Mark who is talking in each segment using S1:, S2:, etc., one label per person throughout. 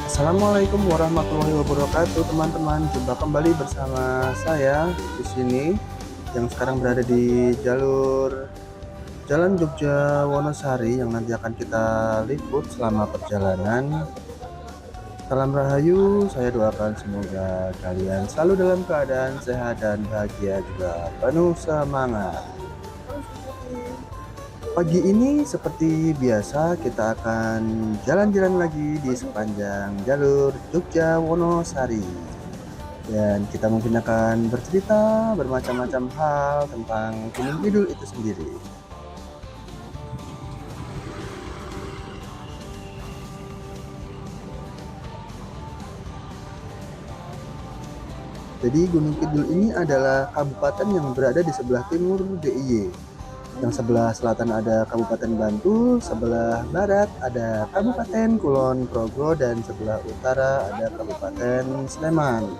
S1: Assalamualaikum warahmatullahi wabarakatuh, teman-teman. Jumpa kembali bersama saya di sini yang sekarang berada di jalur Jalan Jogja Wonosari yang nanti akan kita liput selama perjalanan. Salam Rahayu, saya doakan semoga kalian selalu dalam keadaan sehat dan bahagia juga penuh semangat. Pagi ini seperti biasa kita akan jalan-jalan lagi di sepanjang jalur Jogja Wonosari. Dan kita mungkin akan bercerita bermacam-macam hal tentang Gunung Kidul itu sendiri. Jadi Gunung Kidul ini adalah kabupaten yang berada di sebelah timur DIY. Yang sebelah selatan ada Kabupaten Bantul, sebelah barat ada Kabupaten Kulon Progo, dan sebelah utara ada Kabupaten Sleman.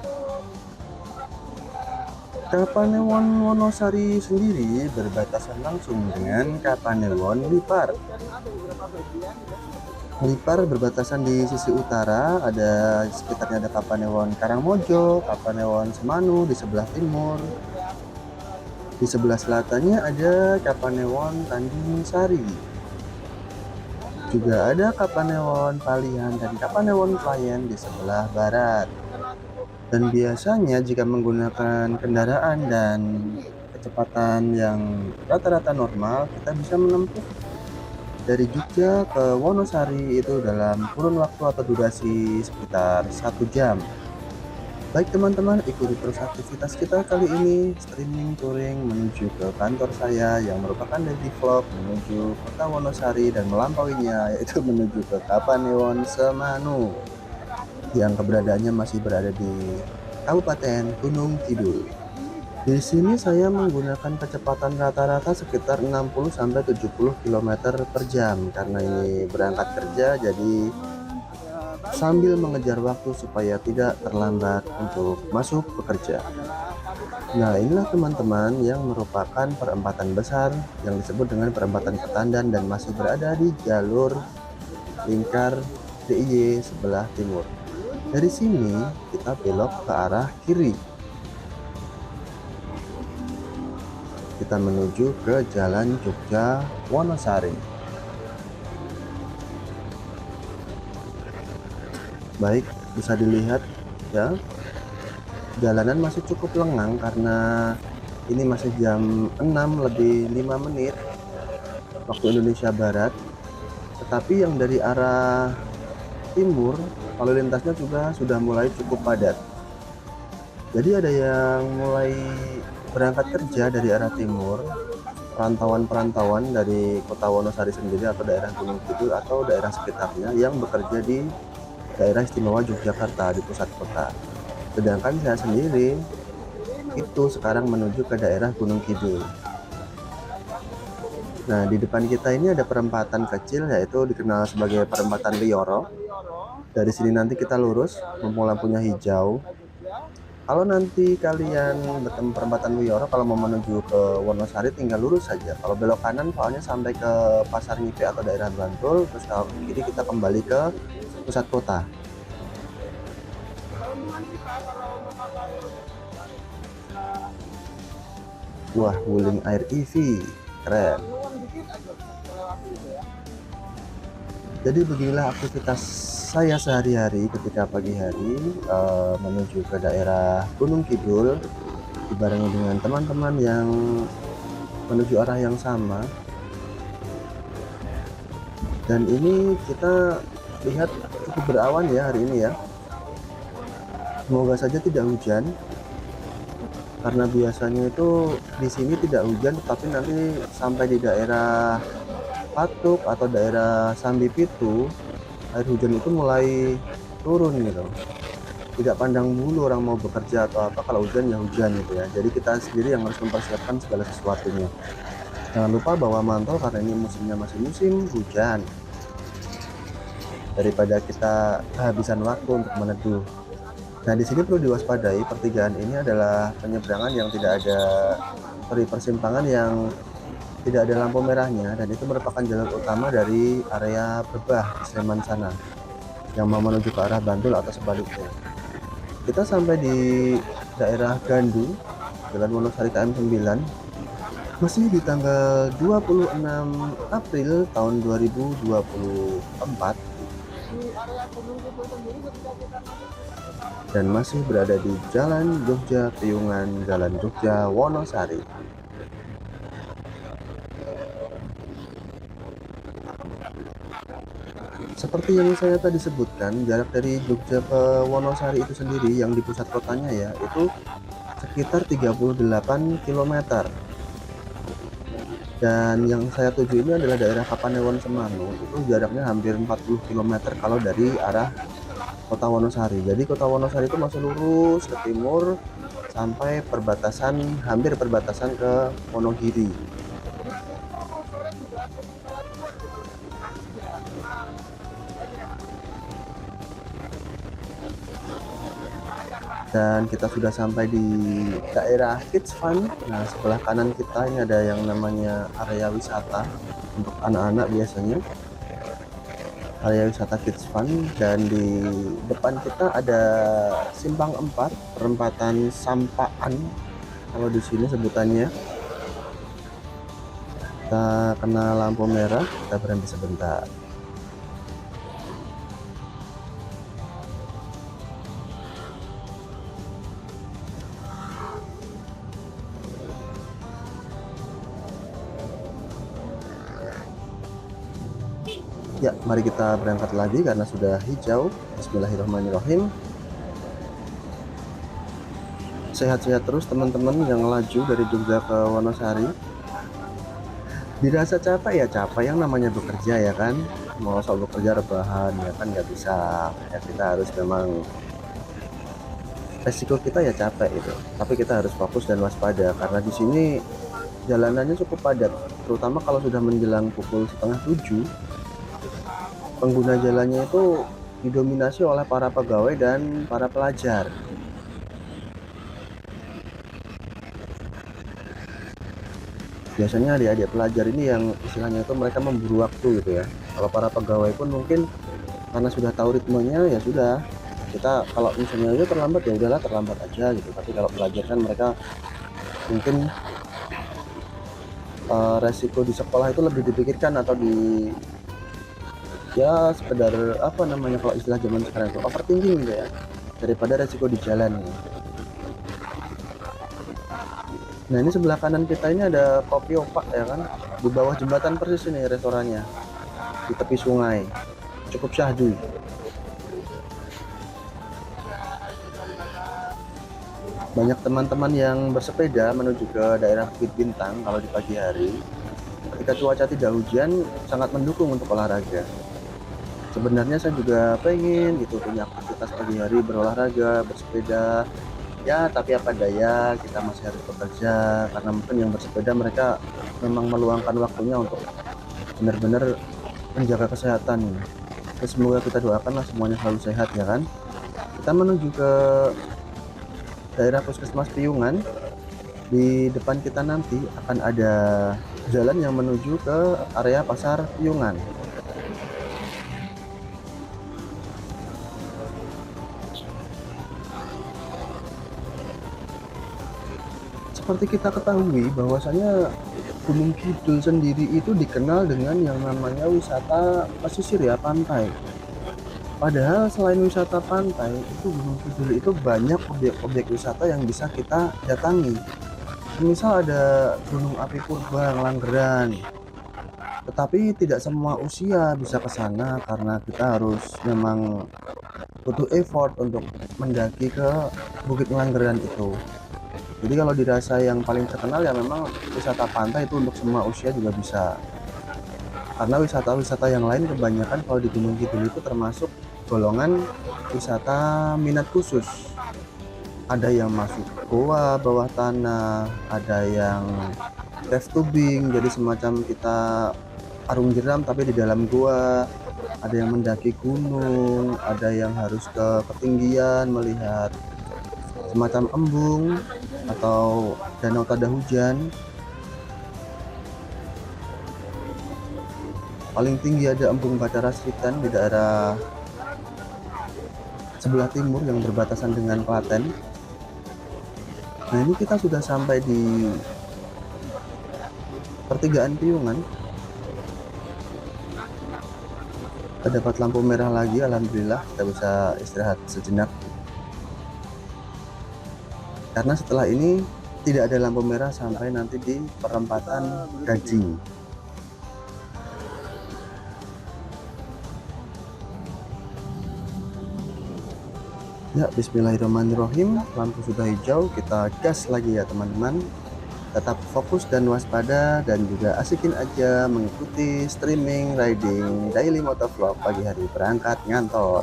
S1: Kapanewon Wonosari sendiri berbatasan langsung dengan Kapanewon Lipar. Lipar berbatasan di sisi utara, ada sekitarnya ada Kapanewon Karangmojo, Kapanewon Semanu di sebelah timur. Di sebelah selatannya ada Kapanewon Tanjung Sari. Juga ada Kapanewon Palihan dan Kapanewon Klayen di sebelah barat. Dan biasanya jika menggunakan kendaraan dan kecepatan yang rata-rata normal, kita bisa menempuh dari Jogja ke Wonosari itu dalam kurun waktu atau durasi sekitar 1 jam. Baik teman-teman, ikuti terus aktivitas kita kali ini, streaming touring menuju ke kantor saya yang merupakan daily vlog menuju kota Wonosari dan melampauinya, yaitu menuju ke Kapanewon Semanu yang keberadaannya masih berada di Kabupaten Gunung Kidul. Di sini saya menggunakan kecepatan rata-rata sekitar 60-70 km per jam karena ini berangkat kerja, jadi sambil mengejar waktu supaya tidak terlambat untuk masuk bekerja. Nah, inilah teman-teman yang merupakan perempatan besar yang disebut dengan perempatan Petandan dan masih berada di jalur lingkar DIY sebelah timur. Dari sini kita belok ke arah kiri. Kita menuju ke Jalan Jogja Wonosari. Baik, bisa dilihat ya, jalanan masih cukup lengang karena ini masih jam 6 lebih 5 menit waktu Indonesia Barat. Tetapi yang dari arah timur, lalu lintasnya juga sudah mulai cukup padat. Jadi ada yang mulai berangkat kerja dari arah timur, perantauan-perantauan dari kota Wonosari sendiri atau daerah Gunung Kidul atau daerah sekitarnya yang bekerja di daerah istimewa Yogyakarta di pusat kota. Sedangkan saya sendiri itu sekarang menuju ke daerah Gunung Kidul. Nah, di depan kita ini ada perempatan kecil, yaitu dikenal sebagai perempatan Lioro. Dari sini nanti kita lurus, mumpung lampunya hijau. Kalau nanti kalian bertemu perempatan Lioro, kalau mau menuju ke Wonosari tinggal lurus saja. Kalau belok kanan soalnya sampai ke Pasar Ngipe atau daerah Bantul, terus kalau kiri kita kembali ke pusat kota. Wah, wuling air EV, keren. Jadi beginilah aktivitas saya sehari-hari ketika pagi hari menuju ke daerah Gunung Kidul, dibarengi dengan teman-teman yang menuju arah yang sama. Dan ini kita lihat cukup berawan ya hari ini ya. Semoga saja tidak hujan, karena biasanya itu di sini tidak hujan, tapi nanti sampai di daerah Patuk atau daerah Sambipitu air hujan itu mulai turun gitu. Tidak pandang bulu orang mau bekerja atau apa, kalau hujan ya hujan gitu ya. Jadi kita sendiri yang harus mempersiapkan segala sesuatunya. Jangan lupa bawa mantel karena ini musimnya masih musim hujan, daripada kita kehabisan waktu untuk meneduh. Nah, di sini perlu diwaspadai, pertigaan ini adalah penyeberangan yang tidak ada persimpangan yang tidak ada lampu merahnya, dan itu merupakan jalur utama dari area Brebah di Sleman sana. yang mau menuju ke arah Bantul atau sebaliknya. Kita sampai di daerah Gandul, Jalan Wonosari KM 9, masih di tanggal 26 April tahun 2024, dan masih berada di Jalan Jogja Piungan, Jalan Jogja Wonosari. Seperti yang saya tadi sebutkan, jarak dari Jogja ke Wonosari itu sendiri yang di pusat kotanya ya, itu sekitar 38 km. Dan yang saya tuju ini adalah daerah Kapanewon Semanu, itu jaraknya hampir 40 km kalau dari arah kota Wonosari. Jadi kota Wonosari itu masih lurus ke timur sampai perbatasan, hampir perbatasan ke Wonogiri. Dan kita sudah sampai di daerah Kids Fun. Nah, sebelah kanan kita ini ada yang namanya area wisata untuk anak-anak biasanya, area wisata Kids Fun. Dan di depan kita ada simpang 4, perempatan Sampaan kalau di sini sebutannya. Kita kena lampu merah, kita berhenti sebentar. Ya, mari kita berangkat lagi karena sudah hijau. Bismillahirrahmanirrahim. Sehat-sehat terus teman-teman yang laju dari Jogja ke Wonosari. Dirasa capek ya capek, yang namanya bekerja ya kan. Mau soal bekerja rebahan ya kan nggak bisa. Ya kita harus memang, resiko kita ya capek itu. Tapi kita harus fokus dan waspada karena di sini jalanannya cukup padat, terutama kalau sudah menjelang pukul setengah 7. Pengguna jalannya itu didominasi oleh para pegawai dan para pelajar. Biasanya adik-adik pelajar ini yang istilahnya itu mereka memburu waktu gitu ya. Kalau para pegawai pun mungkin karena sudah tahu ritmenya ya sudah. Kita kalau misalnya itu terlambat ya udahlah terlambat aja gitu. Tapi kalau pelajar kan mereka mungkin resiko di sekolah itu lebih dipikirkan atau di, ya sekedar apa namanya kalau istilah zaman sekarang itu overthinking gitu ya, daripada resiko di jalan. Nah ini sebelah kanan kita ini ada Kopi Opak ya kan, di bawah jembatan persis ini restorannya, di tepi sungai, cukup syahdu. Banyak teman-teman yang bersepeda menuju ke daerah Bukit Bintang kalau di pagi hari. Ketika cuaca tidak hujan sangat mendukung untuk olahraga. Sebenarnya saya juga pengen gitu punya aktivitas pagi hari, berolahraga, bersepeda. Ya, tapi apa daya, kita masih harus bekerja karena mungkin yang bersepeda mereka memang meluangkan waktunya untuk benar-benar menjaga kesehatan. Ya, semoga kita doakanlah semuanya selalu sehat ya kan. Kita menuju ke daerah Puskesmas Piungan. Di depan kita nanti akan ada jalan yang menuju ke area Pasar Piungan. Seperti kita ketahui bahwasanya Gunung Kidul sendiri itu dikenal dengan yang namanya wisata pesisir ya, pantai. Padahal selain wisata pantai, itu Gunung Kidul itu banyak objek-objek wisata yang bisa kita datangi. Misal ada Gunung Api Purba, Langgeran. Tetapi tidak semua usia bisa ke sana karena kita harus memang butuh effort untuk mendaki ke Bukit Langgeran itu. Jadi kalau dirasa yang paling terkenal ya memang wisata pantai itu untuk semua usia juga bisa. Karena wisata-wisata yang lain kebanyakan kalau di Gunung Kidul itu termasuk golongan wisata minat khusus. Ada yang masuk goa bawah tanah, ada yang cave tubing, jadi semacam kita arung jeram tapi di dalam goa. Ada yang mendaki gunung, ada yang harus ke ketinggian melihat semacam embung atau danau tada hujan. Paling tinggi ada embung Bathara Sritan di daerah sebelah timur yang berbatasan dengan Klaten. Nah, ini kita sudah sampai di pertigaan Piungan. Kita dapat lampu merah lagi, alhamdulillah kita bisa istirahat sejenak. Karena setelah ini tidak ada lampu merah sampai nanti di perempatan Gajing. Ya, bismillahirrahmanirrahim. Lampu sudah hijau, kita gas lagi ya teman-teman. Tetap fokus dan waspada, dan juga asikin aja mengikuti streaming riding daily motovlog pagi hari berangkat ngantor.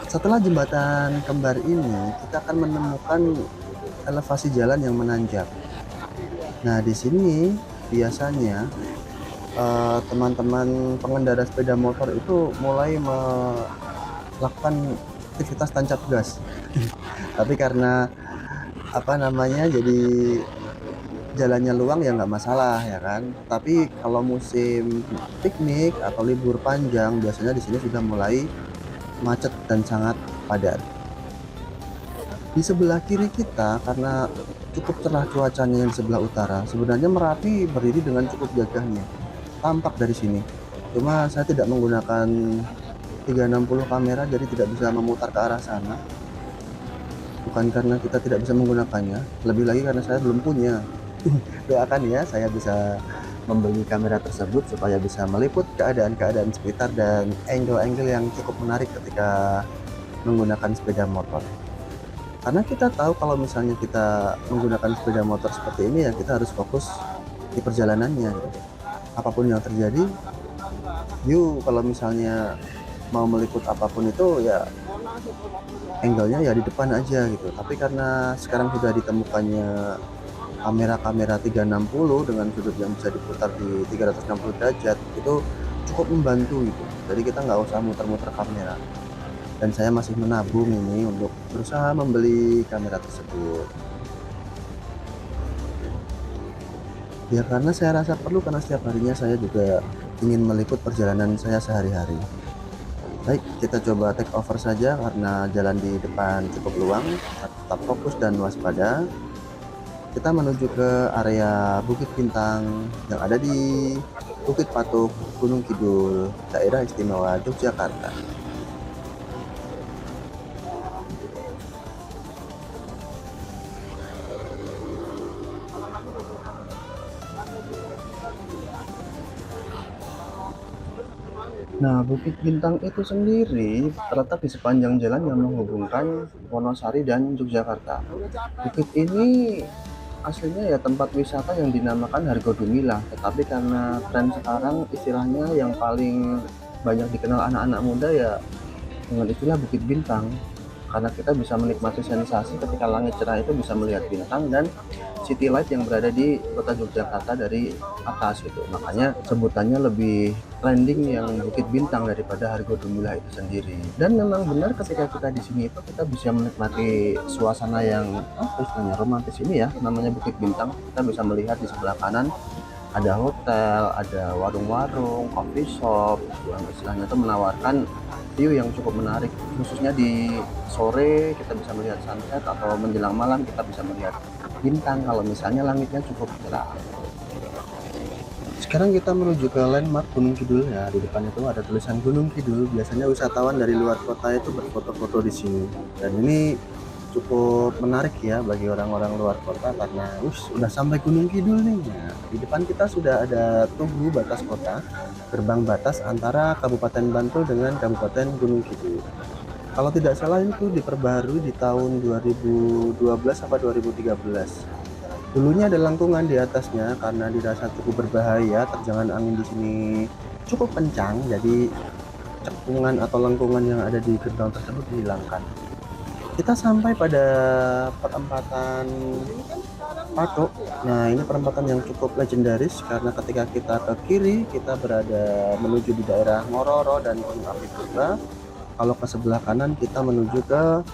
S1: Setelah jembatan kembar ini, kita akan menemukan elevasi jalan yang menanjak. Nah, di sini biasanya teman-teman pengendara sepeda motor itu mulai melakukan aktivitas tancap gas. Tapi karena jadi jalannya luang ya nggak masalah ya kan. Tapi kalau musim piknik atau libur panjang, biasanya di sini sudah mulai macet dan sangat padat. Di sebelah kiri kita, karena cukup cerah cuacanya yang di sebelah utara, sebenarnya Merapi berdiri dengan cukup gagahnya, tampak dari sini. Cuma saya tidak menggunakan 360 kamera, jadi tidak bisa memutar ke arah sana. Bukan karena kita tidak bisa menggunakannya, lebih lagi karena saya belum punya. Doakan ya saya bisa membeli kamera tersebut supaya bisa meliput keadaan-keadaan sekitar dan angle-angle yang cukup menarik ketika menggunakan sepeda motor. Karena kita tahu kalau misalnya kita menggunakan sepeda motor seperti ini ya kita harus fokus di perjalanannya gitu. Apapun yang terjadi, kalau misalnya mau meliput apapun itu ya angle-nya ya di depan aja gitu. Tapi karena sekarang sudah ditemukannya kamera-kamera 360 dengan sudut yang bisa diputar di 360 derajat, itu cukup membantu gitu. Jadi kita nggak usah muter-muter kamera. Dan saya masih menabung ini untuk berusaha membeli kamera tersebut. Ya karena saya rasa perlu, karena setiap harinya saya juga ingin meliput perjalanan saya sehari-hari. Baik, kita coba take over saja karena jalan di depan cukup luang. Tetap fokus dan waspada. Kita menuju ke area Bukit Bintang yang ada di Bukit Patuk, Gunung Kidul, Daerah Istimewa Yogyakarta. Nah, Bukit Bintang itu sendiri terletak di sepanjang jalan yang menghubungkan Wonosari dan Yogyakarta. Bukit ini aslinya ya tempat wisata yang dinamakan Hargodumilah, tetapi karena tren sekarang istilahnya yang paling banyak dikenal anak-anak muda ya dengan istilah Bukit Bintang. Karena kita bisa menikmati sensasi ketika langit cerah itu bisa melihat bintang dan city light yang berada di kota Yogyakarta dari atas gitu. Makanya sebutannya lebih trending yang Bukit Bintang daripada Hargodumilah itu sendiri. Dan memang benar ketika kita di sini itu kita bisa menikmati suasana yang istilahnya romantis ini ya, namanya Bukit Bintang. Kita bisa melihat di sebelah kanan ada hotel, ada warung-warung, coffee shop yang istilahnya itu menawarkan view yang cukup menarik, khususnya di sore kita bisa melihat sunset atau menjelang malam kita bisa melihat bintang kalau misalnya langitnya cukup cerah. Sekarang kita menuju ke landmark Gunung Kidul ya. Di depan itu ada tulisan Gunung Kidul. Biasanya wisatawan dari luar kota itu berfoto-foto di sini. Dan ini cukup menarik ya bagi orang-orang luar kota karena udah sampai Gunung Kidul nih. Nah, di depan kita sudah ada tugu batas kota, gerbang batas antara Kabupaten Bantul dengan Kabupaten Gunung Kidul. Kalau tidak salah itu diperbarui di tahun 2012 sampai 2013. Dulunya ada lengkungan di atasnya karena dirasa cukup berbahaya, terjangan angin di sini cukup kencang, jadi cekungan atau lengkungan yang ada di gerbang tersebut dihilangkan. Kita sampai pada perempatan Patok. Nah, ini perempatan yang cukup legendaris karena ketika kita ke kiri kita berada menuju di daerah Ngororo dan Gunung Api Purba. Kalau ke sebelah kanan kita menuju ke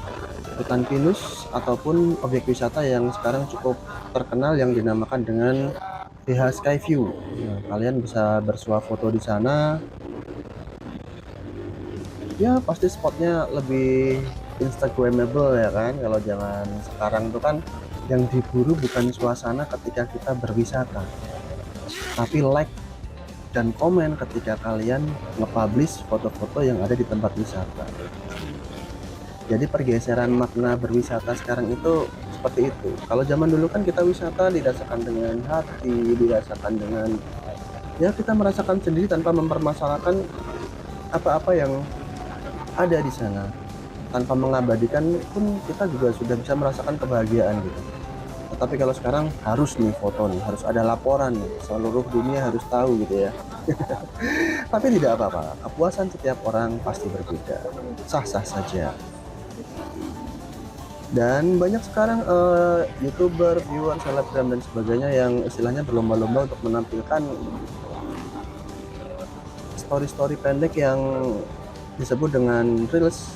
S1: hutan pinus ataupun objek wisata yang sekarang cukup terkenal yang dinamakan dengan PH Skyview. Nah, kalian bisa bersuah foto di sana. ya pasti spotnya lebih instagramable ya kan. Kalau jangan sekarang tuh kan yang diburu bukan suasana ketika kita berwisata, tapi like dan komen ketika kalian nge-publish foto-foto yang ada di tempat wisata. Jadi pergeseran makna berwisata sekarang itu seperti itu. Kalau zaman dulu kan kita wisata dirasakan dengan hati, dirasakan dengan ya kita merasakan sendiri tanpa mempermasalahkan apa-apa yang ada di sana. Tanpa mengabadikan pun kita juga sudah bisa merasakan kebahagiaan gitu. Tetapi kalau sekarang harus nih foto nih, harus ada laporan nih, seluruh dunia harus tahu gitu ya. Tapi tidak apa-apa, kepuasan setiap orang pasti berbeda. Sah-sah saja. Dan banyak sekarang YouTuber, viewer, selebgram dan sebagainya yang istilahnya berlomba-lomba untuk menampilkan story-story pendek yang disebut dengan reels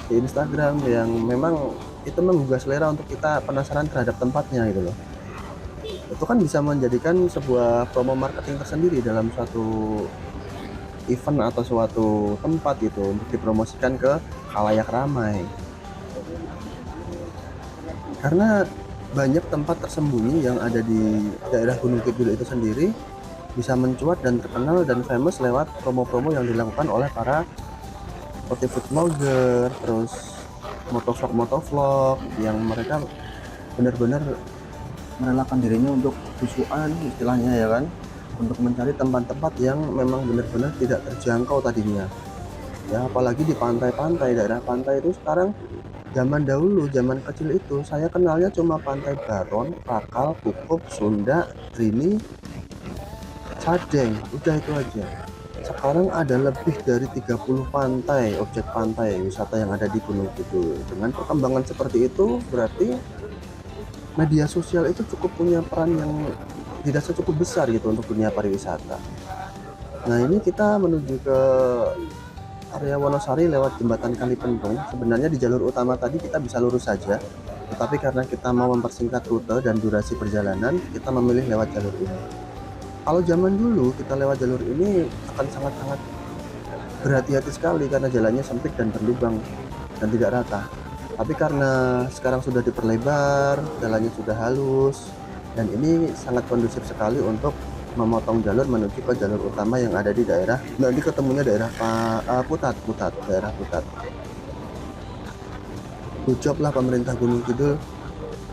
S1: di Instagram yang memang itu menggugah selera untuk kita penasaran terhadap tempatnya gitu loh. Itu kan bisa menjadikan sebuah promo marketing tersendiri dalam suatu event atau suatu tempat gitu untuk dipromosikan ke khalayak ramai. Karena banyak tempat tersembunyi yang ada di daerah Gunung Kidul itu sendiri bisa mencuat dan terkenal dan famous lewat promo-promo yang dilakukan oleh para food vlogger, terus motovlog yang mereka benar-benar merelakan dirinya untuk tusukan istilahnya ya kan, untuk mencari tempat-tempat yang memang benar-benar tidak terjangkau tadinya. Ya apalagi di pantai-pantai, daerah pantai itu sekarang. Zaman dahulu, zaman kecil itu, saya kenalnya cuma Pantai Baron, Prakal, Kukup, Sunda, Trini, Sadeng, udah itu aja. Sekarang ada lebih dari 30 pantai, objek pantai, wisata yang ada di Gunung Kidul. Dengan perkembangan seperti itu, berarti media sosial itu cukup punya peran yang tidak cukup besar gitu untuk dunia pariwisata. Nah ini kita menuju ke area Wonosari lewat jembatan Kalipentung. Sebenarnya di jalur utama tadi kita bisa lurus saja, tetapi karena kita mau mempersingkat rute dan durasi perjalanan, kita memilih lewat jalur ini. Kalau zaman dulu kita lewat jalur ini akan sangat-sangat berhati-hati sekali karena jalannya sempit dan berlubang dan tidak rata. Tapi karena sekarang sudah diperlebar, jalannya sudah halus, dan ini sangat kondusif sekali untuk memotong jalur menuju ke jalur utama yang ada di daerah. Nanti ketemunya daerah Putat, daerah Putat. Good job lah pemerintah Gunung Kidul,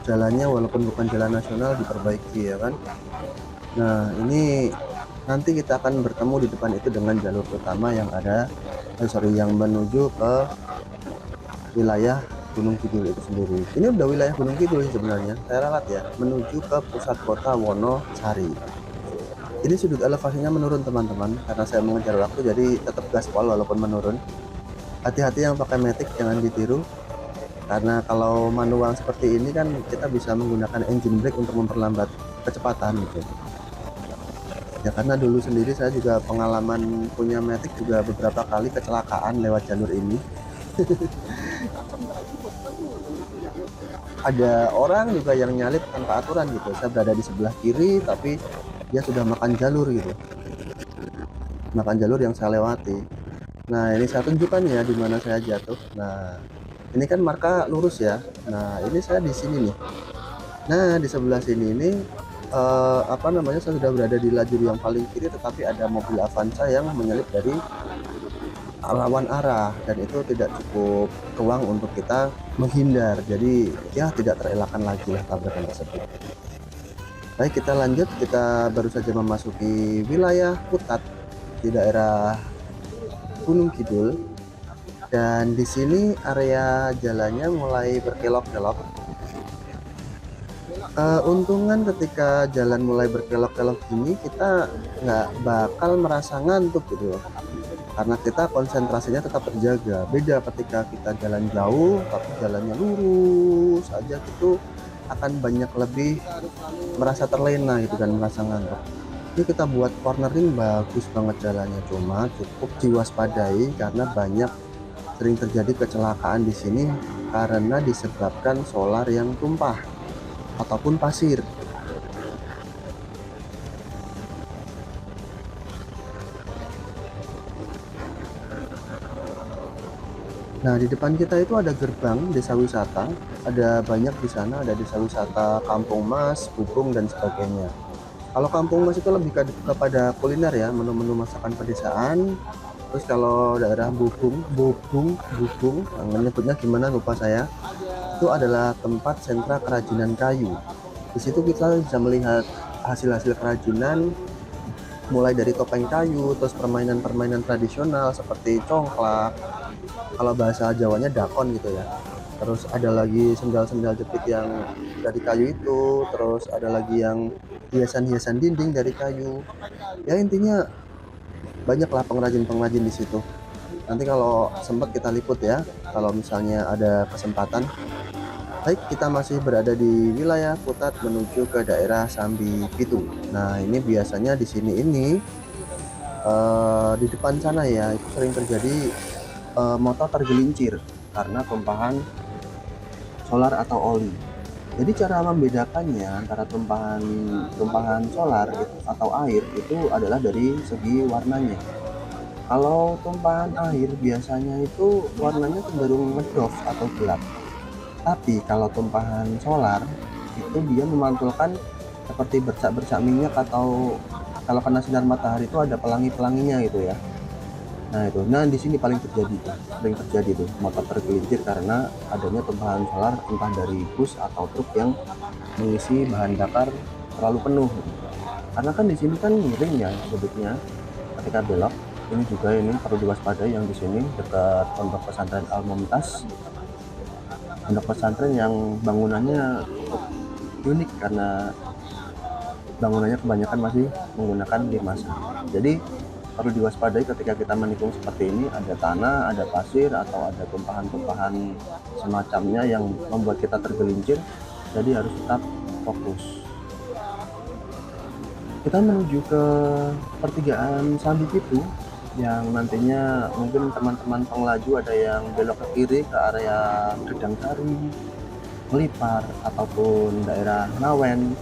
S1: jalannya walaupun bukan jalan nasional diperbaiki ya kan. Nah ini nanti kita akan bertemu di depan itu dengan jalur utama yang ada, yang menuju ke wilayah Gunung Kidul itu sendiri. Ini udah wilayah Gunung Kidul sebenarnya, saya ralat ya, menuju ke pusat kota Wonosari. Ini sudut elevasinya menurun teman-teman, karena saya mengejar waktu jadi tetap gaspol walaupun menurun. Hati-hati yang pakai matic, jangan ditiru, karena kalau manual seperti ini kan kita bisa menggunakan engine brake untuk memperlambat kecepatan gitu. Ya karena dulu sendiri saya juga pengalaman punya matic juga beberapa kali kecelakaan lewat jalur ini. Ada orang juga yang nyalip tanpa aturan gitu, saya berada di sebelah kiri tapi dia sudah makan jalur gitu, makan jalur yang saya lewati. Nah ini saya tunjukkan ya di mana saya jatuh. Nah ini kan marka lurus ya. Nah ini saya di sini nih. Nah di sebelah sini ini saya sudah berada di lajur yang paling kiri, tetapi ada mobil Avanza yang menyalip dari lawan arah dan itu tidak cukup ruang untuk kita menghindar. Jadi ya tidak terelakkan lagi lah tabrakan tersebut. Baik, kita lanjut. Kita baru saja memasuki wilayah Putat di daerah Gunung Kidul, dan di sini area jalannya mulai berkelok-kelok. Untungan ketika jalan mulai berkelok-kelok gini kita nggak bakal merasa ngantuk gitu loh, karena kita konsentrasinya tetap terjaga. Beda ketika kita jalan jauh tapi jalannya lurus aja gitu, akan banyak lebih merasa terlena gitu dan merasa ngantuk. Ini kita buat cornering bagus banget jalannya, cuma cukup diwaspadai karena banyak sering terjadi kecelakaan di sini karena disebabkan solar yang tumpah ataupun pasir. Nah, di depan kita itu ada gerbang desa wisata, ada banyak di sana, ada desa wisata Kampung Mas, Bubung, dan sebagainya. Kalau Kampung Mas itu lebih kepada kuliner ya, menu-menu masakan pedesaan. Terus kalau daerah Bubung, menyebutnya gimana lupa saya, itu adalah tempat sentra kerajinan kayu. Di situ kita bisa melihat hasil-hasil kerajinan, mulai dari topeng kayu, terus permainan-permainan tradisional seperti congklak, kalau bahasa Jawanya dakon gitu ya. Terus ada lagi sendal-sendal jepit yang dari kayu itu, terus ada lagi yang hiasan-hiasan dinding dari kayu. Ya intinya banyaklah pengrajin-pengrajin di situ. Nanti kalau sempat kita liput ya, kalau misalnya ada kesempatan. Baik, kita masih berada di wilayah Putat menuju ke daerah Sambi Pitu. Nah, ini biasanya di sini ini di depan sana ya, itu sering terjadi motor tergelincir karena tumpahan solar atau oli. Jadi cara membedakannya antara tumpahan tumpahan solar atau air itu adalah dari segi warnanya. Kalau tumpahan air biasanya itu warnanya cenderung medov atau gelap. Tapi kalau tumpahan solar itu dia memantulkan seperti bercak-bercak minyak, atau kalau kena sinar matahari itu ada pelangi-pelanginya gitu ya. Nah itu, nah di sini paling terjadi tuh, sering terjadi tuh motor tergelincir karena adanya tumpahan solar entah dari bus atau truk yang mengisi bahan bakar terlalu penuh. Karena kan di sini kan miring ya sebetulnya ketika belok. Ini juga ini perlu diwaspadai yang di sini dekat pondok pesantren Al Mumtaz, pondok pesantren yang bangunannya cukup unik karena bangunannya kebanyakan masih menggunakan limasan. Jadi perlu diwaspadai ketika kita menikung seperti ini, ada tanah, ada pasir, atau ada tumpahan-tumpahan semacamnya yang membuat kita tergelincir. Jadi harus tetap fokus. Kita menuju ke pertigaan Sambi Pitu yang nantinya mungkin teman-teman pengelaju ada yang belok ke kiri ke area Gedang Sari, Melipar, ataupun daerah Ngawen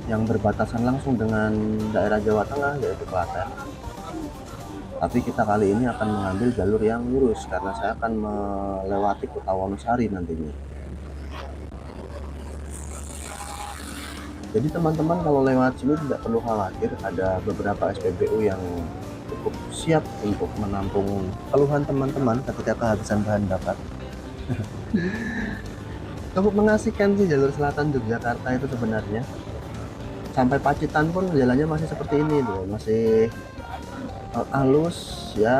S1: yang berbatasan langsung dengan daerah Jawa Tengah yaitu Klaten. Tapi kita kali ini akan mengambil jalur yang lurus karena saya akan melewati Kota Wonosari nantinya. Jadi teman-teman kalau lewat sini tidak perlu khawatir, ada beberapa SPBU yang cukup siap untuk menampung keluhan teman-teman ketika kehabisan bahan bakar. Cukup mengasihkan sih jalur selatan Yogyakarta itu sebenarnya. Sampai Pacitan pun jalannya masih seperti ini tuh, masih halus ya,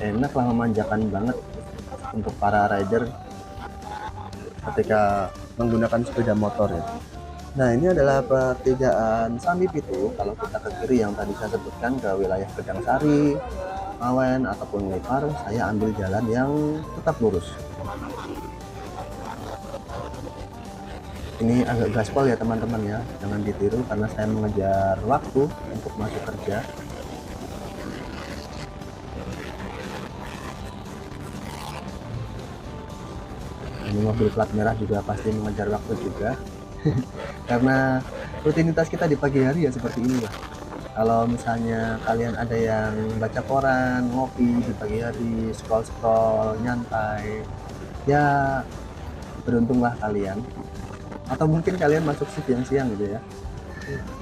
S1: enak lah, memanjakan banget untuk para rider ketika menggunakan sepeda motor ya. Nah ini adalah pertigaan Sambi Pitu. Kalau kita ke kiri yang tadi saya sebutkan ke wilayah Gedang Sari, Ngawen, ataupun Melipar, saya ambil jalan yang tetap lurus. Ini agak gaspol ya teman-teman ya, jangan ditiru karena saya mengejar waktu untuk masuk kerja. Ini mobil plat merah juga pasti mengejar waktu juga. Karena rutinitas kita di pagi hari ya seperti ini lah. Kalau misalnya kalian ada yang baca koran, ngopi di pagi hari, scroll-scroll, nyantai, ya beruntunglah kalian. Atau mungkin kalian masuk shift yang siang gitu ya.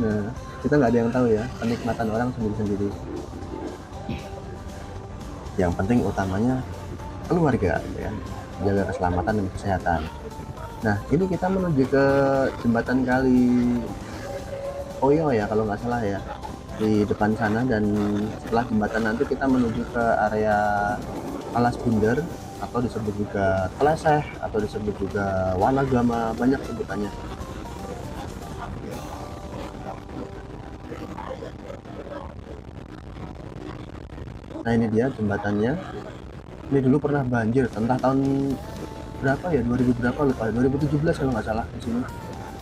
S1: Nah, kita nggak ada yang tahu ya, kenikmatan orang sendiri-sendiri. Yang penting utamanya keluarga ya, jaga keselamatan dan kesehatan. Nah, ini kita menuju ke jembatan Kali Oyo ya kalau nggak salah ya, di depan sana, dan setelah jembatan nanti kita menuju ke area Alas Bunder atau disebut juga Teleseh atau disebut juga Wanagama, banyak sebutannya. Nah ini dia jembatannya. Ini dulu pernah banjir, entah tahun berapa ya, 2000 berapa lupa, 2017 kalau nggak salah di sini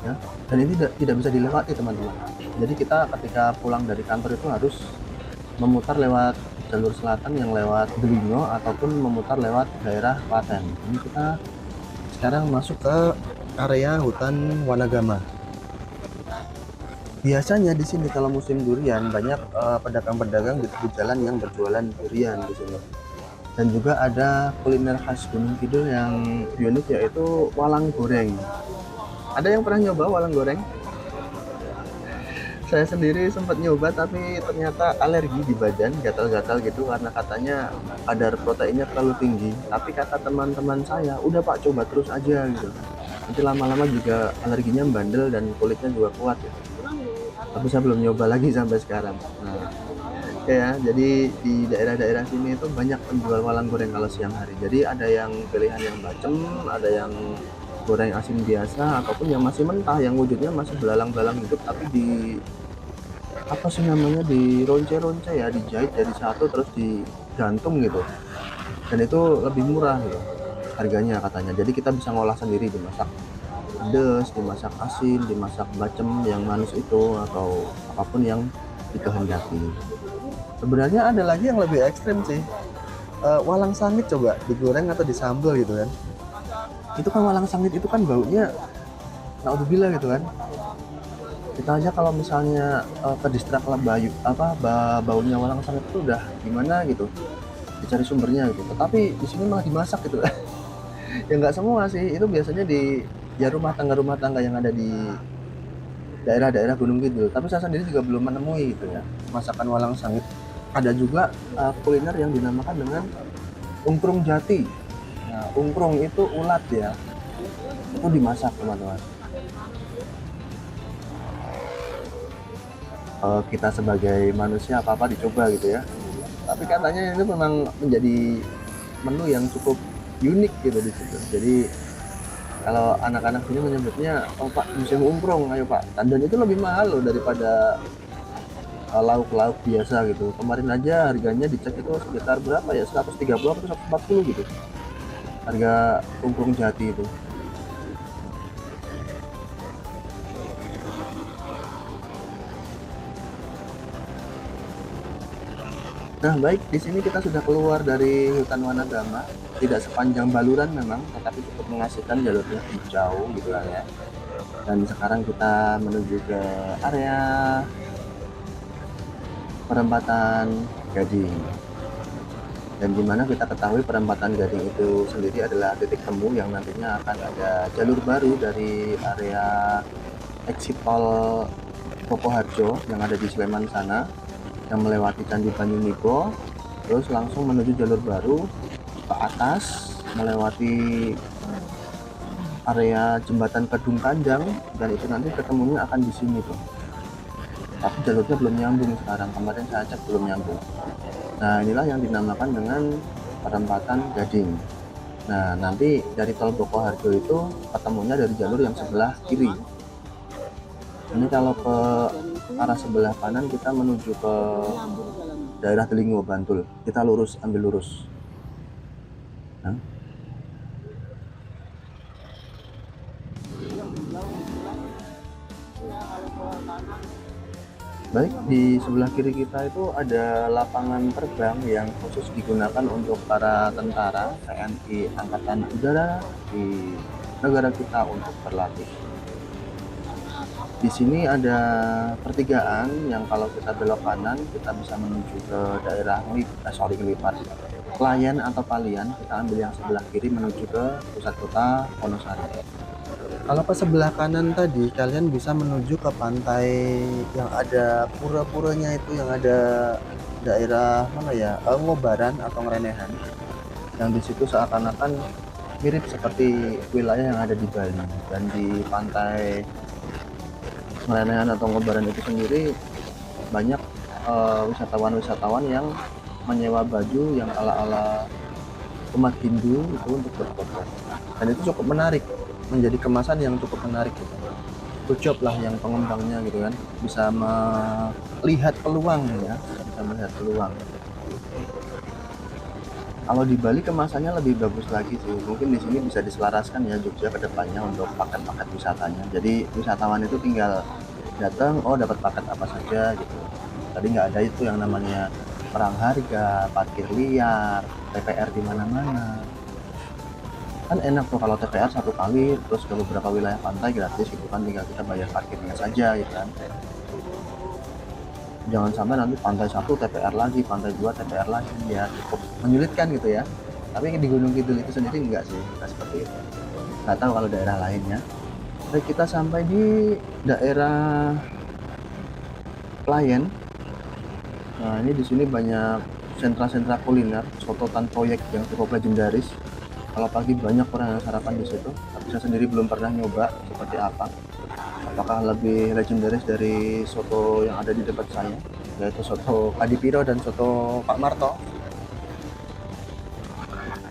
S1: ya. Dan ini tidak bisa dilewati teman-teman. Jadi kita ketika pulang dari kantor itu harus memutar lewat jalur selatan yang lewat Delingo ataupun memutar lewat daerah Klaten. Ini kita sekarang masuk ke area hutan Wanagama. Biasanya di sini kalau musim durian banyak pedagang-pedagang di tepi jalan yang berjualan durian di sini. Dan juga ada kuliner khas Gunung Kidul yang unik, yaitu walang goreng. Ada yang pernah nyoba walang goreng? Saya sendiri sempat nyoba tapi ternyata alergi di badan, gatal-gatal gitu karena katanya kadar proteinnya terlalu tinggi. Tapi kata teman-teman saya, udah Pak coba terus aja gitu. Nanti lama-lama juga alerginya bandel dan kulitnya juga kuat gitu. Tapi saya belum nyoba lagi sampai sekarang. Nah, ya, jadi di daerah-daerah sini itu banyak penjual walang goreng kalau siang hari. Jadi ada yang pilihan yang bacem, ada yang goreng asin biasa, ataupun yang masih mentah, yang wujudnya masih belalang-belalang hidup tapi di apa sih namanya, di ronce-ronce ya, dijahit jadi satu terus digantung gitu. Dan itu lebih murah gitu harganya katanya. Jadi kita bisa ngolah sendiri, dimasak pedes, dimasak asin, dimasak bacem yang manis itu, atau apapun yang dikehendaki. Sebenarnya ada lagi yang lebih ekstrim sih. Walang sangit coba digoreng atau disambal gitu kan. Itu kan walang sangit itu kan baunya naudzubillah gitu kan. Kita aja kalau misalnya ke lah baunya walang sangit itu udah gimana gitu. Dicari sumbernya gitu. Tetapi di sini malah dimasak gitu. Ya nggak semua sih. Itu biasanya di ya rumah tangga yang ada di daerah-daerah Gunung Kidul. Tapi saya sendiri juga belum menemui gitu ya masakan walang sangit. Ada juga kuliner yang dinamakan dengan ungkrung jati. Nah, ungkrung itu ulat ya, itu dimasak teman-teman. Kita sebagai manusia apa-apa dicoba gitu ya. Tapi katanya itu memang menjadi menu yang cukup unik gitu di situ. Jadi kalau anak-anak sini menyebutnya, oh Pak musim ungkrung, ayo Pak. Dan itu lebih mahal loh daripada lauk-lauk biasa gitu. Kemarin aja harganya dicek itu sekitar berapa ya, 130 atau 140 gitu harga ungkrung jati itu. Nah baik, di sini kita sudah keluar dari hutan Wanagama. Tidak sepanjang Baluran memang, tetapi cukup mengasihkan, jalurnya hijau gitu lah ya. Dan sekarang kita menuju ke area perempatan Gading. Dan dimana kita ketahui perempatan Gading itu sendiri adalah titik temu yang nantinya akan ada jalur baru dari area exit tol Pokoharjo yang ada di Sleman sana, yang melewati Candi Banyunipo, terus langsung menuju jalur baru ke atas melewati area jembatan Kedung Kanjang, dan itu nanti ketemunya akan di sini tuh. Tapi jalurnya belum nyambung sekarang, kemarin saya cek belum nyambung. Nah inilah yang dinamakan dengan perempatan Gading. Nah nanti dari tol Pokoharjo itu ketemunya dari jalur yang sebelah kiri. Ini kalau ke arah sebelah kanan kita menuju ke daerah Delingo, Bantul. Kita lurus, ambil lurus. Nah. Baik, di sebelah kiri kita itu ada lapangan terbang yang khusus digunakan untuk para tentara TNI Angkatan Udara di negara kita untuk berlatih. Di sini ada pertigaan yang kalau kita belok kanan kita bisa menuju ke daerah Ngelipar, Klayen atau Palian. Kita ambil yang sebelah kiri menuju ke pusat kota Wonosari. Kalau ke sebelah kanan tadi kalian bisa menuju ke pantai yang ada pura-puranya itu, yang ada daerah mana ya, Ngobaran atau Ngerenehan, yang di situ seakan-akan mirip seperti wilayah yang ada di Bali. Dan di pantai Ngerenehan atau Ngobaran itu sendiri banyak wisatawan-wisatawan yang menyewa baju yang ala-ala umat Hindu itu untuk berfoto, dan itu cukup menarik, menjadi kemasan yang cukup menarik gitu. Good job lah yang pengembangnya gitu kan, bisa melihat peluang ya, bisa melihat peluang. Kalau di Bali kemasannya lebih bagus lagi sih, mungkin di sini bisa diselaraskan ya Jogja ke depannya untuk paket-paket wisatanya. Jadi wisatawan itu tinggal datang, oh dapat paket apa saja gitu. Tadi nggak ada itu yang namanya perang harga, parkir liar, TPR di mana-mana. Kan enak tuh kalau TPR satu kali terus ke beberapa wilayah pantai gratis gitu kan, tinggal kita bayar parkirnya saja gitu kan.
S2: Jangan sampai nanti pantai 1 TPR lagi, pantai 2 TPR lagi, ya cukup menyulitkan gitu ya. Tapi di Gunung Kidul itu sendiri enggak sih, enggak seperti itu. Nggak tahu kalau daerah lainnya. Baik, kita sampai di daerah Klayen. Nah, ini di sini banyak sentra-sentra kuliner, sototan proyek yang cukup legendaris. Kalau pagi banyak orang yang sarapan di situ, tapi saya sendiri belum pernah nyoba seperti apa. Apakah lebih legendaris dari soto yang ada di dekat saya, yaitu soto Kadipiro dan soto Pak Marto.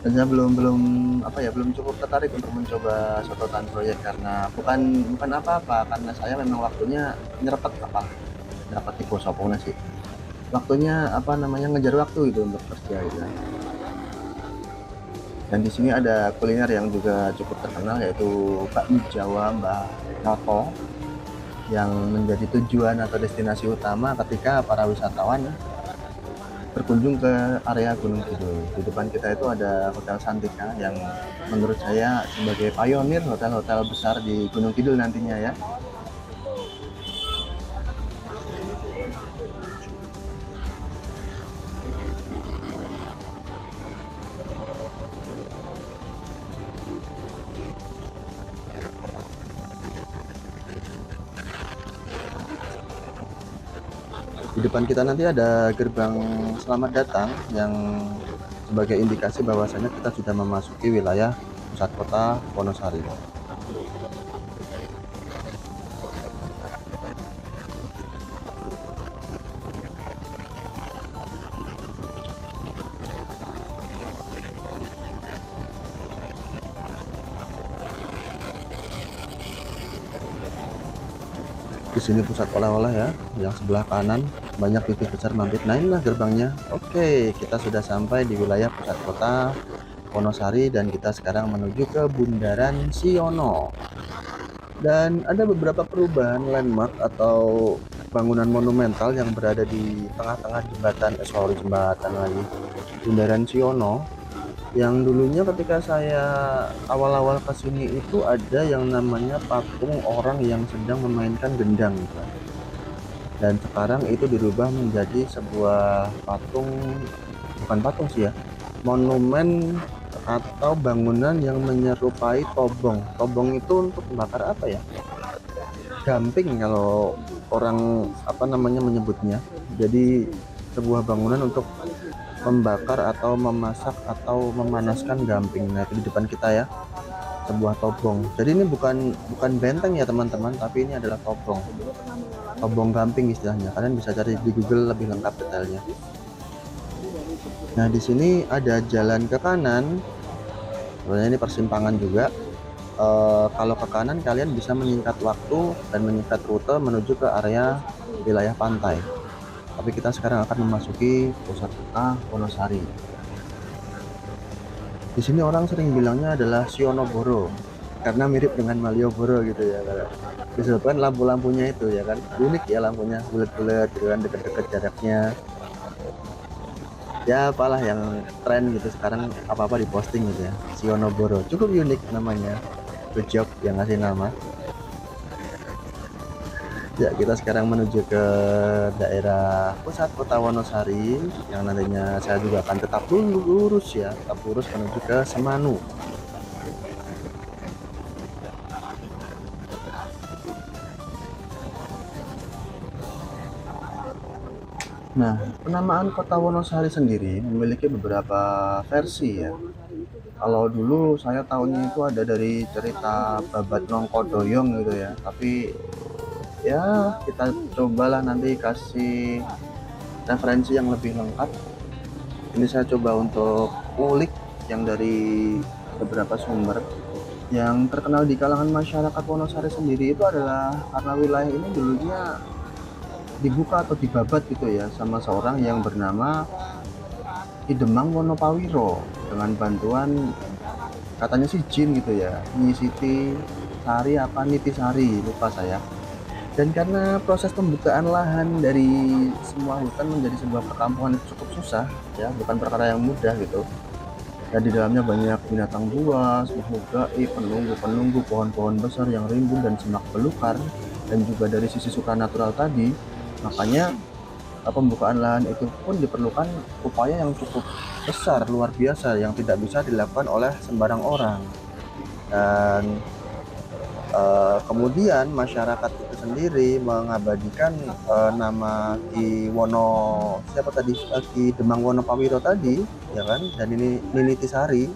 S2: Dan saya belum belum apa ya belum cukup tertarik untuk mencoba sototan proyek karena bukan bukan apa-apa, karena saya memang waktunya nyerepet nyerepet di Sopona sih. Waktunya apa namanya ngejar waktu itu untuk kerja gitu kan. Dan di sini ada kuliner yang juga cukup terkenal yaitu bakmi Jawa Mbah Noto yang menjadi tujuan atau destinasi utama ketika para wisatawan berkunjung ke area Gunung Kidul. Di depan kita itu ada Hotel Santika yang menurut saya sebagai pionir hotel-hotel besar di Gunung Kidul nantinya ya.
S1: Di depan kita nanti ada gerbang selamat datang yang sebagai indikasi bahwasanya kita sudah memasuki wilayah pusat kota Wonosari. Di sini pusat oleh-oleh ya, yang sebelah kanan banyak TV besar mampir. Nah, inilah gerbangnya. Oke, kita sudah sampai di wilayah pusat kota Wonosari dan kita sekarang menuju ke Bundaran Siono. Dan ada beberapa perubahan landmark atau bangunan monumental yang berada di tengah-tengah jembatan, jembatan lagi, Bundaran Siono, yang dulunya ketika saya awal-awal ke sini itu ada yang namanya patung orang yang sedang memainkan gendang gitu. Dan sekarang itu dirubah menjadi sebuah patung, bukan patung sih ya, monumen atau bangunan yang menyerupai tobong. Tobong itu untuk membakar apa ya? Gamping kalau orang apa namanya menyebutnya. Jadi sebuah bangunan untuk membakar atau memasak atau memanaskan gamping. Nah, itu di depan kita ya, sebuah tobong. Jadi ini bukan benteng ya teman-teman, tapi ini adalah tobong. Tobong gamping istilahnya. Kalian bisa cari di Google lebih lengkap detailnya. Nah, di sini ada jalan ke kanan. Sebenarnya ini persimpangan juga. Kalau ke kanan kalian bisa menyingkat waktu dan menyingkat rute menuju ke area wilayah pantai. Tapi kita sekarang akan memasuki pusat kota Wonosari. Di sini orang sering bilangnya adalah Sionoboro karena mirip dengan Malioboro gitu ya. Disebabkan lampu-lampunya itu ya kan, unik ya lampunya, bulat-bulat gitu kan, deket-deket jaraknya. Ya apalah yang tren gitu sekarang, apa-apa diposting gitu ya. Sionoboro cukup unik namanya. Good job yang ngasih nama. Ya, kita sekarang menuju ke daerah pusat kota Wonosari yang nantinya saya juga akan tetap lurus ya, tetap lurus menuju ke Semanu.
S2: Nah, penamaan kota Wonosari sendiri memiliki beberapa versi ya. Kalau dulu saya tahunya itu ada dari cerita Babat Nongkodoyong gitu ya. Tapi ya kita cobalah nanti kasih referensi yang lebih lengkap. Ini saya coba untuk ngulik yang dari beberapa sumber. Yang terkenal di kalangan masyarakat Wonosari sendiri itu adalah karena wilayah ini dulunya dibuka atau dibabat gitu ya sama seorang yang bernama Ki Demang Wonopawiro dengan bantuan katanya sih jin gitu ya, Nyi Siti Sari apa Nitisari lupa saya. Dan karena proses pembukaan lahan dari semua hutan menjadi sebuah perkampungan itu cukup susah ya, bukan perkara yang mudah gitu. Dan di dalamnya banyak binatang buas, makhluk gaib, penunggu-penunggu, pohon-pohon besar yang rimbun dan semak belukar. Dan juga dari sisi supranatural tadi, makanya pembukaan lahan itu pun diperlukan upaya yang cukup besar, luar biasa, yang tidak bisa dilakukan oleh sembarang orang. Dan kemudian masyarakat itu sendiri mengabadikan nama Ki Wono, siapa tadi, Ki Demang Wonopawiro tadi, ya kan? Dan ini Ninitisari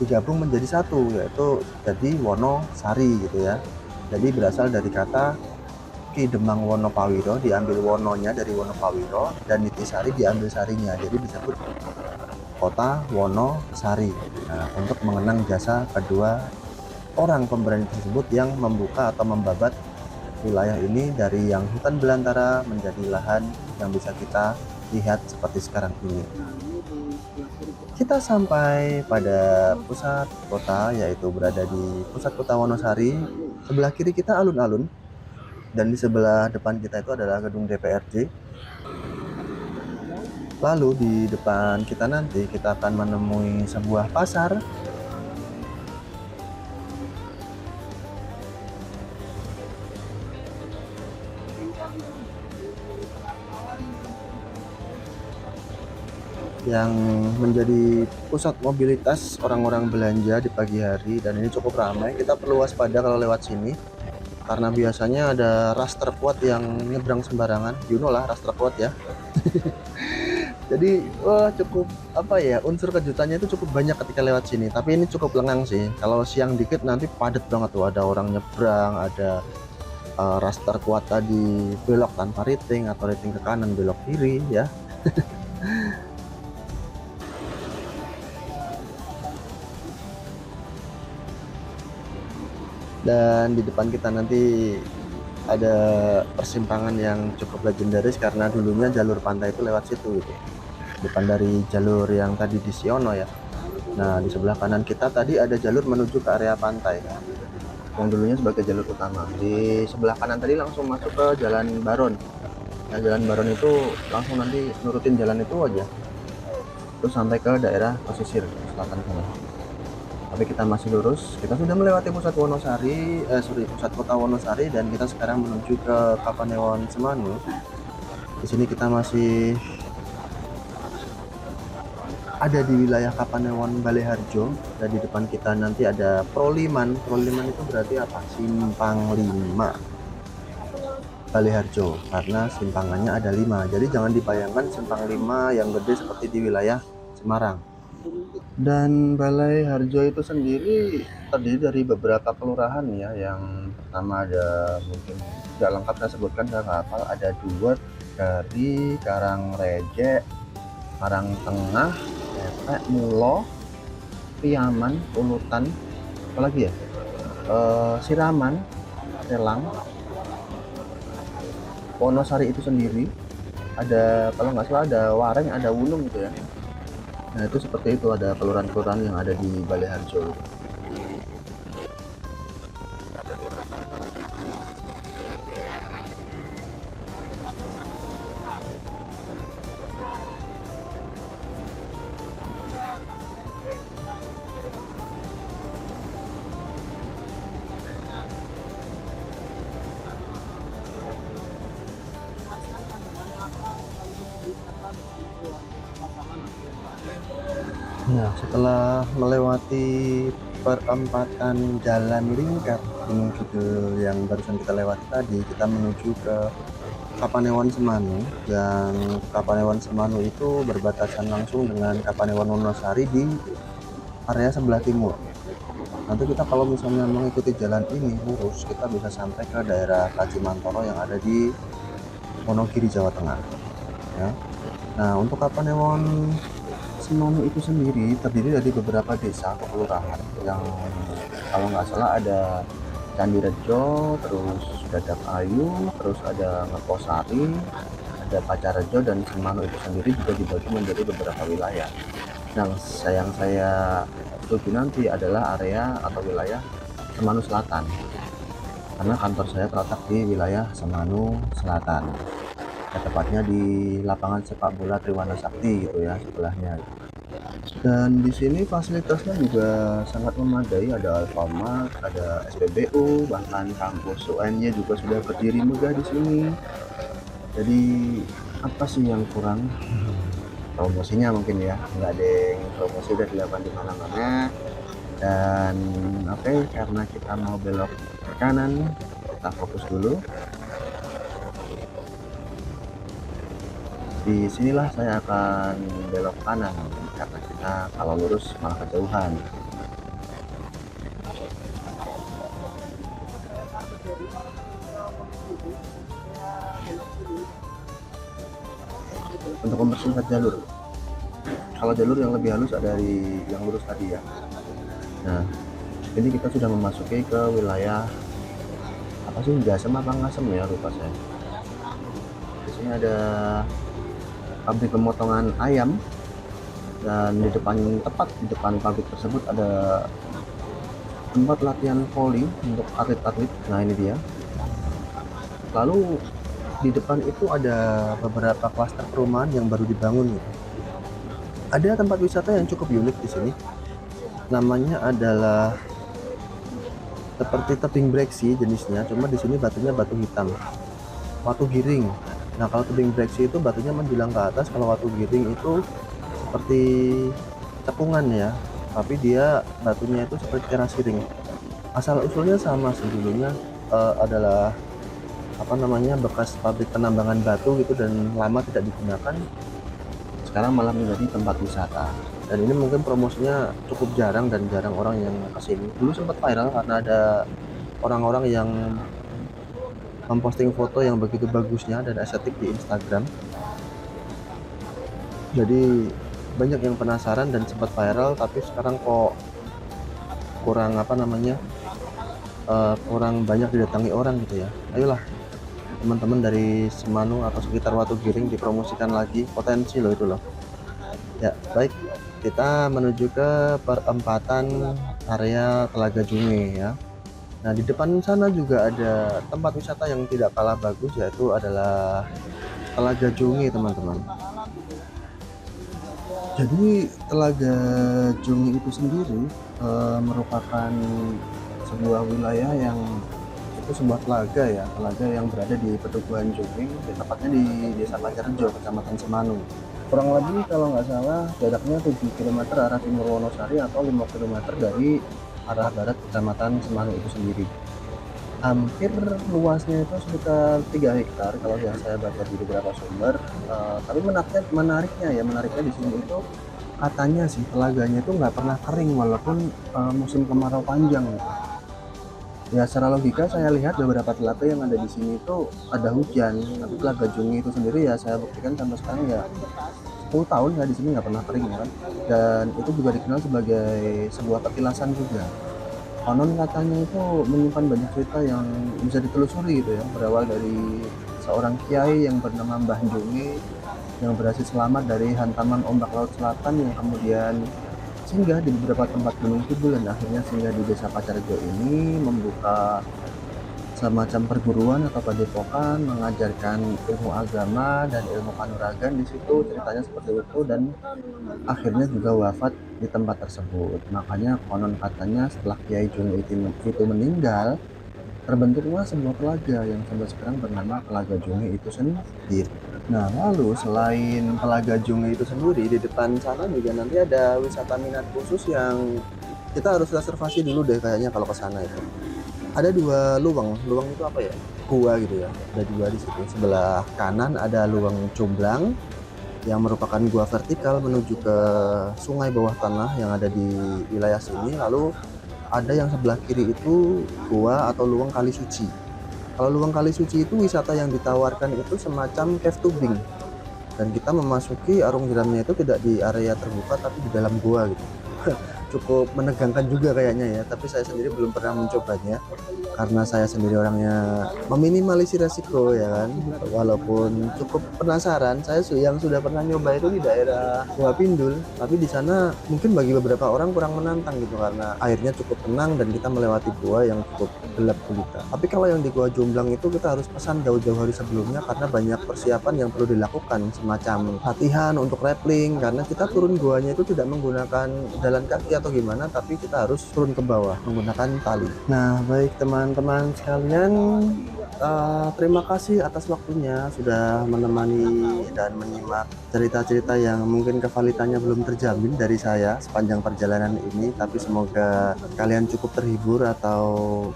S2: digabung menjadi satu, yaitu jadi Wonosari gitu ya. Jadi berasal dari kata Ki Demang Wonopawiro, diambil wononya dari Wonopawiro, dan Nitisari diambil sarinya, jadi disebut kota Wonosari. Nah, untuk mengenang jasa kedua orang pemberani tersebut yang membuka atau membabat wilayah ini dari yang hutan belantara menjadi lahan yang bisa kita lihat seperti sekarang ini. Kita sampai pada pusat kota, yaitu berada di pusat kota Wonosari. Sebelah kiri kita alun-alun, dan di sebelah depan kita itu adalah gedung DPRD. Lalu di depan kita nanti kita akan menemui sebuah pasar yang menjadi pusat mobilitas orang-orang belanja di pagi hari, dan ini cukup ramai. Kita perlu waspada kalau lewat sini karena biasanya ada ras terkuat yang nyebrang sembarangan. You know lah ras terkuat ya. Jadi cukup apa ya, unsur kejutannya itu cukup banyak ketika lewat sini. Tapi ini cukup lengang sih. Kalau siang dikit nanti padat banget tuh, ada orang nyebrang, ada ras terkuat tadi belok tanpa riting atau riting ke kanan belok kiri ya. Dan di depan kita nanti ada persimpangan yang cukup legendaris karena dulunya jalur pantai itu lewat situ gitu. Depan dari jalur yang tadi di Siono ya. Nah, di sebelah kanan kita tadi ada jalur menuju ke area pantai yang dulunya sebagai jalur utama. Di sebelah kanan tadi langsung masuk ke Jalan Baron. Nah, Jalan Baron itu langsung nanti nurutin jalan itu aja, terus sampai ke daerah pesisir selatan sana. Tapi kita masih lurus, kita sudah melewati pusat Wonosari, pusat kota Wonosari, dan kita sekarang menuju ke Kapanewon Semanu. Di sini kita masih ada di wilayah Kapanewon Baleharjo, dan di depan kita nanti ada Proliman. Proliman itu berarti apa? Simpang 5 Baleharjo, karena simpangannya ada 5. Jadi jangan dibayangkan simpang 5 yang gede seperti di wilayah Semarang. Dan Balai Harjo itu sendiri terdiri dari beberapa kelurahan ya. Yang pertama ada, mungkin tidak lengkap saya sebutkan, saya nggak hafal. Ada 2 dari Karangreje, Karangtengah, Epek, Mulo, Piaman, Ulutan, apalagi ya, Siraman, Selang, Wonosari itu sendiri. Ada, kalau nggak salah ada Wareng, ada Wulung gitu ya. Nah itu seperti itu, ada kelurahan-kelurahan yang ada di Baleharjo. Nah, setelah melewati perempatan Jalan Lingkar Gunung Kidul yang barusan kita lewati tadi, kita menuju ke Kapanewon Semanu. Yang Kapanewon Semanu itu berbatasan langsung dengan Kapanewon Wonosari di area sebelah timur. Nanti kita kalau misalnya mengikuti jalan ini lurus, kita bisa sampai ke daerah Kacimantoro yang ada di Wonogiri, Jawa Tengah. Ya. Nah, untuk Kapanewon Semanu itu sendiri terdiri dari beberapa desa atau kelurahan yang kalau nggak salah ada Candi Rejo, terus Dadak Ayu, terus ada Ngeposari, ada Pacarejo, dan Semanu itu sendiri juga dibagi menjadi beberapa wilayah. Nah, yang saya tuju nanti adalah area atau wilayah Semanu Selatan, karena kantor saya terletak di wilayah Semanu Selatan. Tepatnya di lapangan sepak bola Triwana Sakti gitu ya, sebelahnya. Dan di sini fasilitasnya juga sangat memadai, ada Alfamart, ada SPBU, bahkan kampus UN-nya juga sudah berdiri megah di sini. Jadi Apa sih yang kurang? Promosinya mungkin ya, nggak ada yang promosi udah dilakukan di mana-mana. Dan oke, karena kita mau belok ke kanan, kita fokus dulu. Di sinilah saya akan belok kanan karena kita kalau lurus malah kejauhan. Untuk mempersingkat jalur, kalau jalur yang lebih halus ada di yang lurus tadi ya. Nah, ini kita sudah memasuki ke wilayah apa sih, Jasem apa Ngasem ya, lupa saya. Di sini ada pabrik pemotongan ayam, dan di depan, tepat di depan pabrik tersebut ada tempat latihan voli untuk atlet-atlet. Nah ini dia. Lalu
S1: Di depan itu ada beberapa klaster perumahan yang baru dibangun gitu. Ada tempat wisata yang cukup unik di sini. Namanya adalah seperti tebing breksi jenisnya, cuma di sini batunya batu hitam, watu giring. Nah, kalau tebing breksi itu batunya menjulang ke atas, kalau watu giring itu seperti cepungan ya, tapi dia batunya itu seperti teras giring. Asal usulnya sama sih, dulunya adalah apa namanya, bekas pabrik penambangan batu gitu dan lama tidak digunakan, sekarang malah menjadi tempat wisata. Dan ini mungkin promosinya cukup jarang dan jarang orang yang kesini. Dulu sempat viral karena ada orang-orang yang memposting foto yang begitu bagusnya dan estetik di Instagram. Jadi banyak yang penasaran dan sempat viral, tapi sekarang kok kurang apa namanya, kurang banyak didatangi orang gitu ya. Ayolah teman-teman dari Semanu atau sekitar Watu Giring dipromosikan lagi, potensi loh itu loh. Ya baik, kita menuju ke perempatan area Telaga Junge ya. Nah di depan sana juga ada tempat wisata yang tidak kalah bagus, yaitu adalah Telaga Junge teman-teman. Jadi Telaga Junge itu sendiri merupakan sebuah wilayah yang itu sebuah telaga ya, telaga yang berada di Petuguhan Juming, tepatnya di Desa Pancarjo, Kecamatan Semanu. Kurang lebih kalau nggak salah jaraknya 7 km arah timur Wonosari atau 5 km dari arah barat Kecamatan Semanu itu sendiri. Hampir luasnya itu sekitar 3 hektar kalau yang saya baca di beberapa sumber. Tapi menariknya di sini itu katanya sih telaganya itu nggak pernah kering walaupun musim kemarau panjang gitu. Ya secara logika saya lihat beberapa telaga yang ada di sini itu ada hujan, tapi Telaga Jungi itu sendiri ya saya buktikan sampai sekarang ya 10 tahun ya di sini nggak pernah kering ya kan. Dan itu juga dikenal sebagai sebuah petilasan juga. Konon katanya itu menyimpan banyak cerita yang bisa ditelusuri gitu ya, berawal dari seorang kiai yang bernama Mbah Jungi yang berhasil selamat dari hantaman ombak laut selatan yang kemudian singgah di beberapa tempat gunung kidul dan akhirnya singgah di Desa Pacarjo ini, membuka semacam perguruan atau padepokan, mengajarkan ilmu agama dan ilmu kanuragan di situ, ceritanya seperti itu, dan akhirnya juga wafat di tempat tersebut. Makanya konon katanya setelah Kiai Jungi itu meninggal, terbentuklah sebuah telaga yang sampai sekarang bernama Telaga Jungi itu sendiri. Nah, lalu selain Telaga Jungi itu sendiri, di depan sana juga nanti ada wisata minat khusus yang kita harus reservasi dulu deh kayaknya kalau ke sana itu. Ada 2 luang, luang itu apa ya? Gua gitu ya. Ada 2 di situ. Sebelah kanan ada luang Cumblang yang merupakan gua vertikal menuju ke sungai bawah tanah yang ada di wilayah sini. Lalu ada yang sebelah kiri itu gua atau luang Kali Suci. Kalau luang Kali Suci itu wisata yang ditawarkan itu semacam cave tubing, dan kita memasuki arung jeramnya itu tidak di area terbuka tapi di dalam gua gitu. Cukup menegangkan juga kayaknya ya, tapi saya sendiri belum pernah mencobanya karena saya sendiri orangnya meminimalisir resiko ya kan. Walaupun cukup penasaran, saya yang sudah pernah nyoba itu di daerah Gua Pindul, tapi di sana mungkin bagi beberapa orang kurang menantang gitu karena airnya cukup tenang dan kita melewati gua yang cukup gelap gulita. Tapi kalau yang di Gua Jomblang itu kita harus pesan jauh-jauh hari sebelumnya karena banyak persiapan yang perlu dilakukan, semacam latihan untuk rappelling karena kita turun guanya itu tidak menggunakan jalan kaki atau gimana, tapi kita harus turun ke bawah menggunakan tali. Nah, baik teman-teman sekalian, terima kasih atas waktunya sudah menemani dan menyimak cerita-cerita yang mungkin kevalitannya belum terjamin dari saya sepanjang perjalanan ini, tapi semoga kalian cukup terhibur atau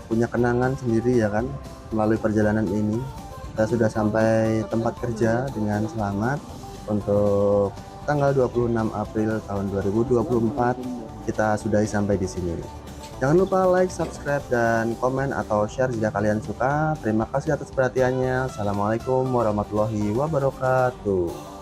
S1: punya kenangan sendiri ya kan melalui perjalanan ini. Kita sudah sampai tempat kerja dengan selamat untuk tanggal 26 April tahun 2024. Kita sudahi sampai di sini. Jangan lupa like, subscribe, dan komen atau share jika kalian suka. Terima kasih atas perhatiannya. Assalamualaikum warahmatullahi wabarakatuh.